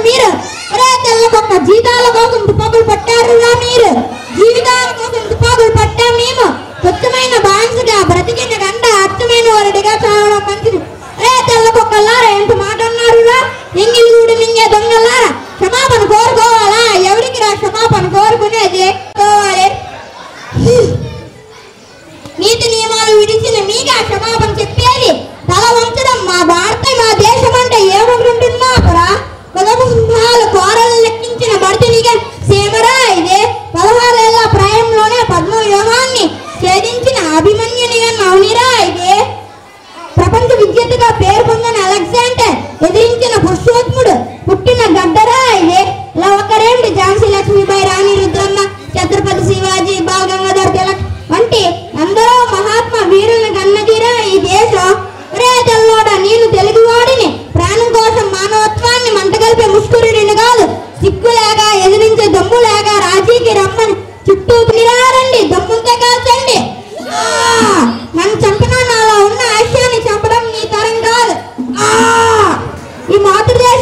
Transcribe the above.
మీరు తెల్లకొక్క జీతాల కోసం తుపాకులు పట్టారుగా మీరు జీవితాల కోసం తుపాకులు పట్టా మేము స్వచ్ఛమైన బాన్సుగా బ్రతికిన గంట అచ్చమైన వరడిగా చావడం మంచిది. తెల్లకొక్కలారా ఎంత మాట అన్నారురా ఎంగిలి గూడు మింగే దొంగలారా క్షమాపణ కోరుకోవాలా ఎవరికి రా క్షమాపణ కోరుకునేది నీతి నియమాలు విడిచిన మీగా క్షమాపణ చెప్పేది తల వంచడం మా భారత మా దేశం అంటే ఏమనుకుంటున్నారా పదముహాలు కోరలు లెక్కించిన భర్తనిగా సీమరా ఇదే 16 ఏళ్ల ప్రాయంలోనే పద్మవ్యూహాన్ని ఛేదించిన అభిమన్యునిగా నవనిరా ఇదే ప్రపంచ విద్యగా పేరు పొందిన అలెగ్జాండర్ ఎదిరించిన పురుషోత్తముడు పుట్టిన గడ్డరా ఇదే ఇలా ఒక్కరేంటి ఝాన్సీ లక్ష్మీబాయి రాణి రుద్రమ్మ ఛత్రపతి శివాజీ బాల్ గంగాధర్ తిలక్ వంటి ఎందరో మహాత్మా వీరులను కన్నదిరా ఈ దేశం. తెల్లోడ నేను తెలుగువాడిని ప్రాణం కోసం మానవత్వాన్ని మంటగలిపే ముష్కరుడిని కాదు సిగ్గులేగా ఎదిరించే దమ్ములేగా రాజీకి రమ్మని చుట్టూ తిరారండి దమ్ముంటే కాల్చండి. నన్ను చంపినా నాలో ఉన్న ఆశయాన్ని చంపడం నీ తరం కాదు. ఈ మాతృదేశ